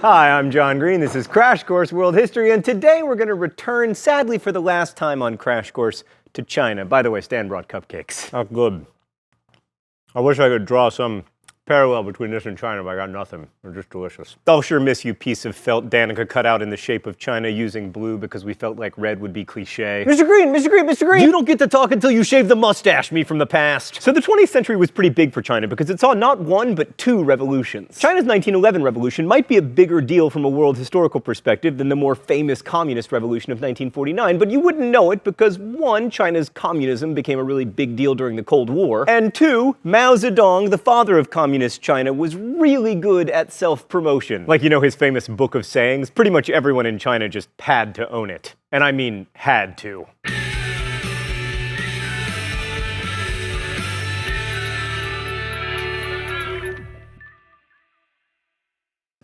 Hi, I'm John Green. This is Crash Course World History, and today we're going to return, sadly for the last time on Crash Course, to China. By the way, Stan brought cupcakes. Oh, good. I wish I could draw some parallel between this and China, but I got nothing. They're just delicious. I'll sure miss you, piece of felt Danica cut out in the shape of China using blue because we felt like red would be cliche. Mr. Green, Mr. Green, Mr. Green! You don't get to talk until you shave the mustache, me from the past. So the 20th century was pretty big for China because it saw not one, but two revolutions. China's 1911 revolution might be a bigger deal from a world historical perspective than the more famous communist revolution of 1949, but you wouldn't know it because one, China's communism became a really big deal during the Cold War, and two, Mao Zedong, the father of communist China, was really good at self-promotion. Like, you know, his famous book of sayings? Pretty much everyone in China just had to own it. And I mean, had to.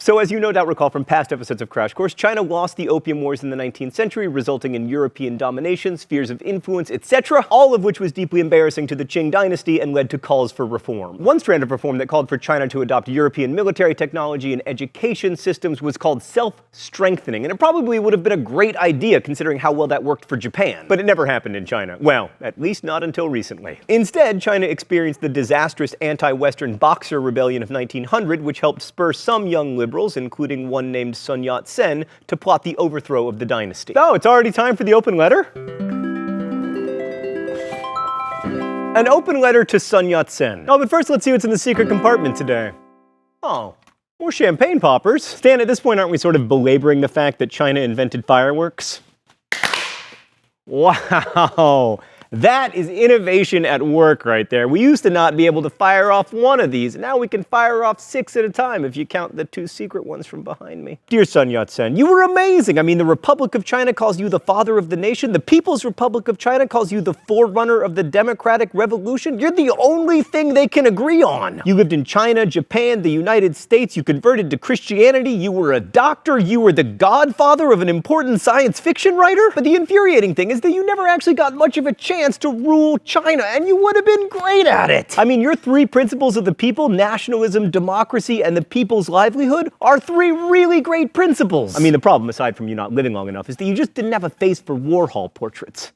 So as you no doubt recall from past episodes of Crash Course, China lost the Opium Wars in the 19th century, resulting in European domination, spheres of influence, etc., all of which was deeply embarrassing to the Qing dynasty and led to calls for reform. One strand of reform that called for China to adopt European military technology and education systems was called self-strengthening, and it probably would have been a great idea considering how well that worked for Japan. But it never happened in China. Well, at least not until recently. Instead, China experienced the disastrous anti-Western Boxer Rebellion of 1900, which helped spur some young liberals, including one named Sun Yat-sen, to plot the overthrow of the dynasty. Oh, it's already time for the open letter? An open letter to Sun Yat-sen. Oh, but first let's see what's in the secret compartment today. Oh, more champagne poppers. Stan, at this point, aren't we sort of belaboring the fact that China invented fireworks? Wow. That is innovation at work right there. We used to not be able to fire off one of these. Now we can fire off 6 at a time if you count the 2 secret ones from behind me. Dear Sun Yat-sen, you were amazing. I mean, the Republic of China calls you the father of the nation. The People's Republic of China calls you the forerunner of the democratic revolution. You're the only thing they can agree on. You lived in China, Japan, the United States. You converted to Christianity. You were a doctor. You were the godfather of an important science fiction writer. But the infuriating thing is that you never actually got much of a chance to rule China, and you would have been great at it. I mean, your 3 principles of the people, nationalism, democracy, and the people's livelihood, are 3 really great principles. I mean, the problem, aside from you not living long enough, is that you just didn't have a face for Warhol portraits.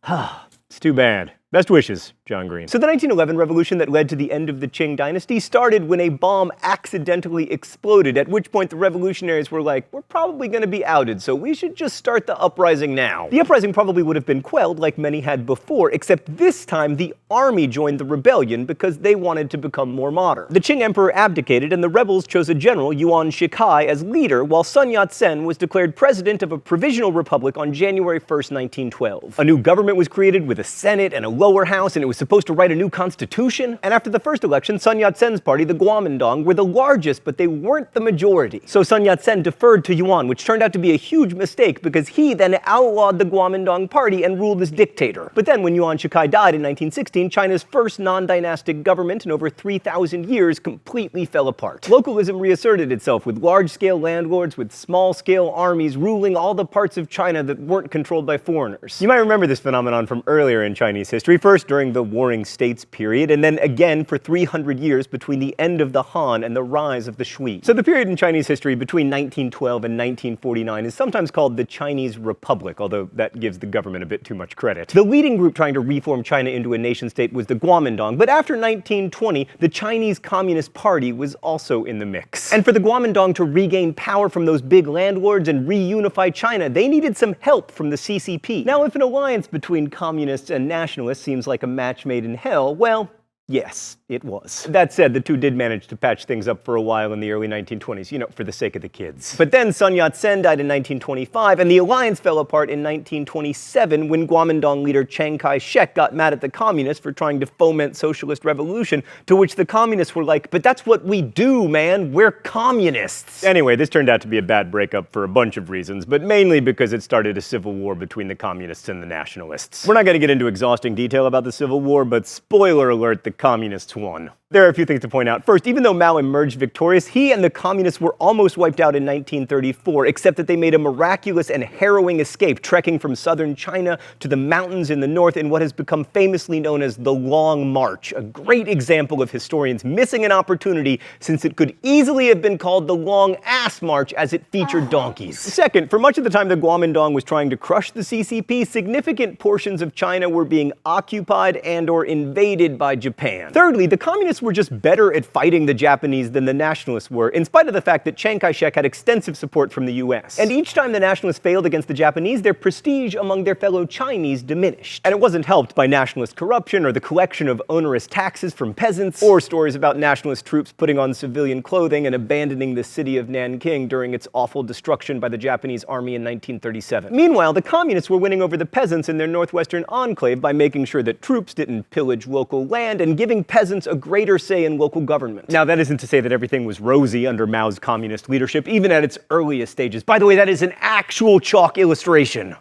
It's too bad. Best wishes, John Green. So the 1911 revolution that led to the end of the Qing dynasty started when a bomb accidentally exploded, at which point the revolutionaries were like, we're probably going to be outed, so we should just start the uprising now. The uprising probably would have been quelled like many had before, except this time the army joined the rebellion because they wanted to become more modern. The Qing emperor abdicated and the rebels chose a general, Yuan Shikai, as leader, while Sun Yat-sen was declared president of a provisional republic on January 1st, 1912. A new government was created with a senate and a lower house, and it was supposed to write a new constitution. And after the first election, Sun Yat-sen's party, the Kuomintang, were the largest, but they weren't the majority. So Sun Yat-sen deferred to Yuan, which turned out to be a huge mistake because he then outlawed the Kuomintang party and ruled as dictator. But then when Yuan Shikai died in 1916, China's first non-dynastic government in over 3,000 years completely fell apart. Localism reasserted itself with large-scale landlords with small-scale armies ruling all the parts of China that weren't controlled by foreigners. You might remember this phenomenon from earlier in Chinese history. First during the Warring States period, and then again for 300 years between the end of the Han and the rise of the Sui. So the period in Chinese history between 1912 and 1949 is sometimes called the Chinese Republic, although that gives the government a bit too much credit. The leading group trying to reform China into a nation-state was the Kuomintang, but after 1920, the Chinese Communist Party was also in the mix. And for the Kuomintang to regain power from those big landlords and reunify China, they needed some help from the CCP. Now, if an alliance between communists and nationalists seems like a match made in hell, well, yes, it was. That said, the two did manage to patch things up for a while in the early 1920s, you know, for the sake of the kids. But then Sun Yat-sen died in 1925, and the alliance fell apart in 1927 when Kuomintang leader Chiang Kai-shek got mad at the communists for trying to foment socialist revolution, to which the communists were like, but that's what we do, man, we're communists. Anyway, this turned out to be a bad breakup for a bunch of reasons, but mainly because it started a civil war between the communists and the nationalists. We're not going to get into exhausting detail about the Civil War, but spoiler alert, the communists won. There are a few things to point out. First, even though Mao emerged victorious, he and the communists were almost wiped out in 1934, except that they made a miraculous and harrowing escape, trekking from southern China to the mountains in the north in what has become famously known as the Long March, a great example of historians missing an opportunity since it could easily have been called the Long Ass March as it featured donkeys. Second, for much of the time the Kuomintang was trying to crush the CCP, significant portions of China were being occupied and/or invaded by Japan. Thirdly, the communists were just better at fighting the Japanese than the nationalists were, in spite of the fact that Chiang Kai-shek had extensive support from the US. And each time the nationalists failed against the Japanese, their prestige among their fellow Chinese diminished. And it wasn't helped by nationalist corruption or the collection of onerous taxes from peasants, or stories about nationalist troops putting on civilian clothing and abandoning the city of Nanking during its awful destruction by the Japanese army in 1937. Meanwhile, the communists were winning over the peasants in their northwestern enclave by making sure that troops didn't pillage local land and giving peasants a greater say in local government. Now, that isn't to say that everything was rosy under Mao's communist leadership, even at its earliest stages. By the way, that is an actual chalk illustration.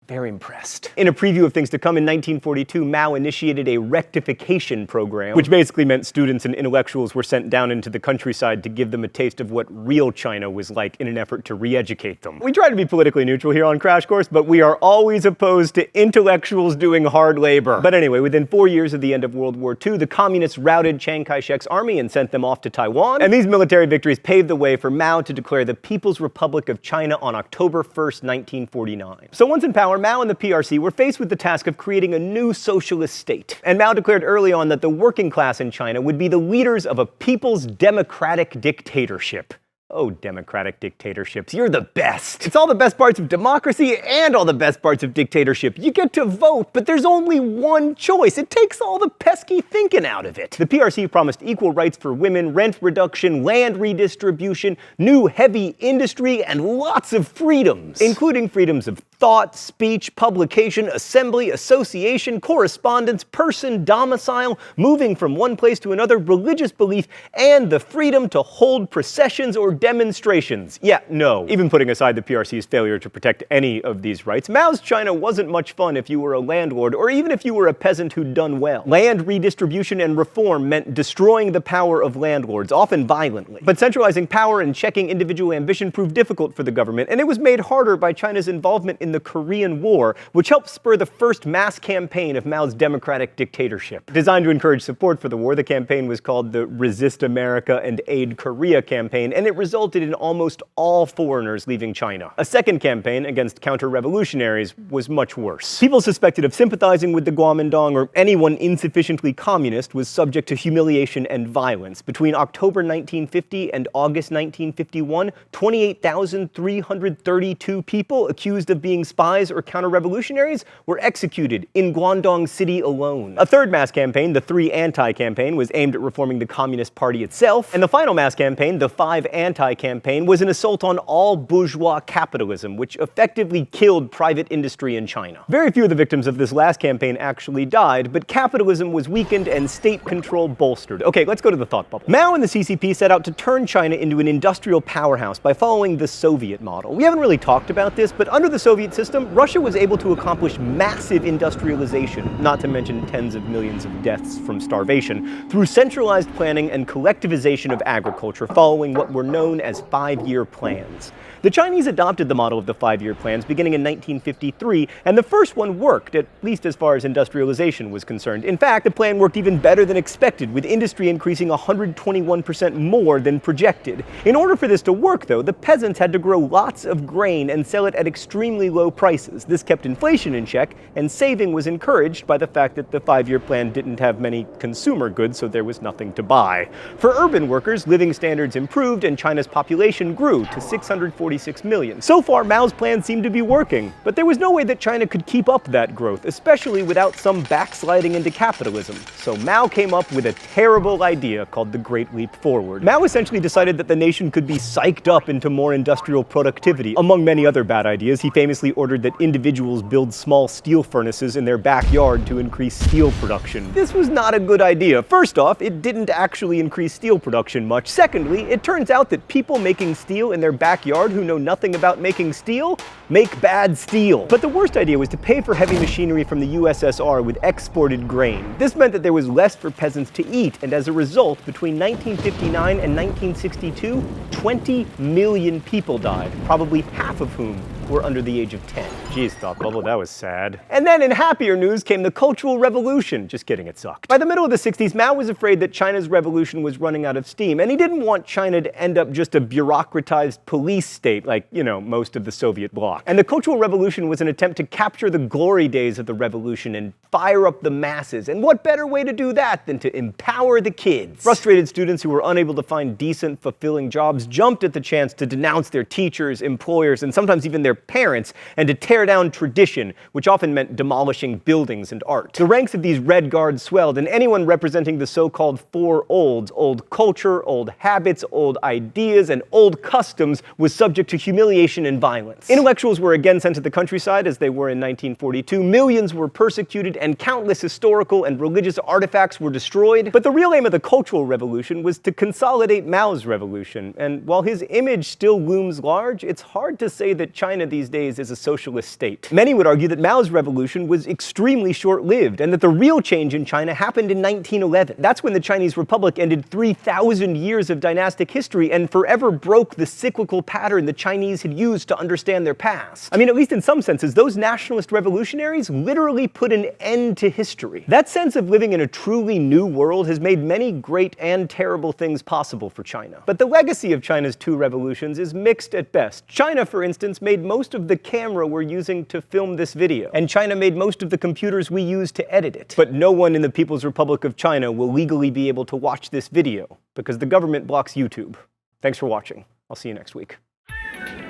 Very impressed. In a preview of things to come, in 1942, Mao initiated a rectification program, which basically meant students and intellectuals were sent down into the countryside to give them a taste of what real China was like in an effort to re-educate them. We try to be politically neutral here on Crash Course, but we are always opposed to intellectuals doing hard labor. But anyway, within 4 years of the end of World War II, the communists routed Chiang Kai-shek's army and sent them off to Taiwan, and these military victories paved the way for Mao to declare the People's Republic of China on October 1st, 1949. So once in power, Mao and the PRC were faced with the task of creating a new socialist state. And Mao declared early on that the working class in China would be the leaders of a people's democratic dictatorship. Oh, democratic dictatorships, you're the best. It's all the best parts of democracy and all the best parts of dictatorship. You get to vote, but there's only one choice. It takes all the pesky thinking out of it. The PRC promised equal rights for women, rent reduction, land redistribution, new heavy industry, and lots of freedoms, including freedoms of thought, speech, publication, assembly, association, correspondence, person, domicile, moving from one place to another, religious belief, and the freedom to hold processions or demonstrations. Yeah, no. Even putting aside the PRC's failure to protect any of these rights, Mao's China wasn't much fun if you were a landlord or even if you were a peasant who'd done well. Land redistribution and reform meant destroying the power of landlords, often violently. But centralizing power and checking individual ambition proved difficult for the government, and it was made harder by China's involvement in the Korean War, which helped spur the first mass campaign of Mao's democratic dictatorship. Designed to encourage support for the war, the campaign was called the Resist America and Aid Korea campaign, and it resulted in almost all foreigners leaving China. A second campaign against counter-revolutionaries was much worse. People suspected of sympathizing with the Kuomintang or anyone insufficiently communist was subject to humiliation and violence. Between October 1950 and August 1951, 28,332 people accused of being spies or counter-revolutionaries were executed in Guangdong City alone. A third mass campaign, the 3 Anti campaign, was aimed at reforming the Communist Party itself, and the final mass campaign, the 5 Anti campaign, was an assault on all bourgeois capitalism, which effectively killed private industry in China. Very few of the victims of this last campaign actually died, but capitalism was weakened and state control bolstered. Okay, let's go to the thought bubble. Mao and the CCP set out to turn China into an industrial powerhouse by following the Soviet model. We haven't really talked about this, but under the Soviet system, Russia was able to accomplish massive industrialization, not to mention tens of millions of deaths from starvation, through centralized planning and collectivization of agriculture following what were known as 5-year plans. The Chinese adopted the model of the 5-year plans beginning in 1953, and the first one worked, at least as far as industrialization was concerned. In fact, the plan worked even better than expected, with industry increasing 121% more than projected. In order for this to work, though, the peasants had to grow lots of grain and sell it at extremely low prices. This kept inflation in check, and saving was encouraged by the fact that the 5-year plan didn't have many consumer goods, so there was nothing to buy. For urban workers, living standards improved, and China's population grew to 646 million. So far, Mao's plan seemed to be working, but there was no way that China could keep up that growth, especially without some backsliding into capitalism. So Mao came up with a terrible idea called the Great Leap Forward. Mao essentially decided that the nation could be psyched up into more industrial productivity. Among many other bad ideas, he famously famously ordered that individuals build small steel furnaces in their backyard to increase steel production. This was not a good idea. First off, it didn't actually increase steel production much. Secondly, it turns out that people making steel in their backyard who know nothing about making steel make bad steel. But the worst idea was to pay for heavy machinery from the USSR with exported grain. This meant that there was less for peasants to eat, and as a result, between 1959 and 1962, 20 million people died, probably half of whom were under the age of 10. Jeez, Thought Bubble, that was sad. And then in happier news came the Cultural Revolution. Just kidding, it sucked. By the middle of the 60s, Mao was afraid that China's revolution was running out of steam, and he didn't want China to end up just a bureaucratized police state like, most of the Soviet bloc. And the Cultural Revolution was an attempt to capture the glory days of the revolution and fire up the masses. And what better way to do that than to empower the kids? Frustrated students who were unable to find decent, fulfilling jobs jumped at the chance to denounce their teachers, employers, and sometimes even their parents, and to tear down tradition, which often meant demolishing buildings and art. The ranks of these Red Guards swelled, and anyone representing the so-called four olds, old culture, old habits, old ideas, and old customs, was subject to humiliation and violence. Intellectuals were again sent to the countryside, as they were in 1942. Millions were persecuted, and countless historical and religious artifacts were destroyed. But the real aim of the Cultural Revolution was to consolidate Mao's revolution, and while his image still looms large, it's hard to say that China these days is a socialist state. Many would argue that Mao's revolution was extremely short-lived, and that the real change in China happened in 1911. That's when the Chinese Republic ended 3,000 years of dynastic history and forever broke the cyclical pattern the Chinese had used to understand their past. I mean, at least in some senses, those nationalist revolutionaries literally put an end to history. That sense of living in a truly new world has made many great and terrible things possible for China. But the legacy of China's two revolutions is mixed at best. China, for instance, made most of the camera we're using to film this video, and China made most of the computers we use to edit it. But no one in the People's Republic of China will legally be able to watch this video, because the government blocks YouTube. Thanks for watching. I'll see you next week.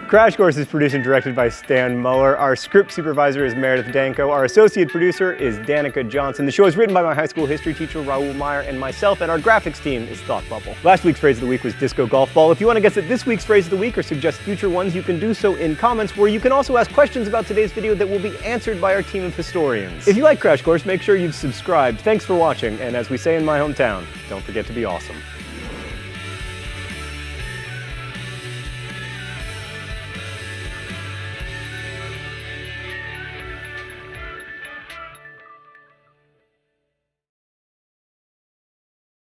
Crash Course is produced and directed by Stan Muller. Our script supervisor is Meredith Danko. Our associate producer is Danica Johnson. The show is written by my high school history teacher, Raoul Meyer, and myself, and our graphics team is Thought Bubble. Last week's phrase of the week was disco golf ball. If you want to guess at this week's phrase of the week or suggest future ones, you can do so in comments, where you can also ask questions about today's video that will be answered by our team of historians. If you like Crash Course, make sure you've subscribed. Thanks for watching, and as we say in my hometown, don't forget to be awesome.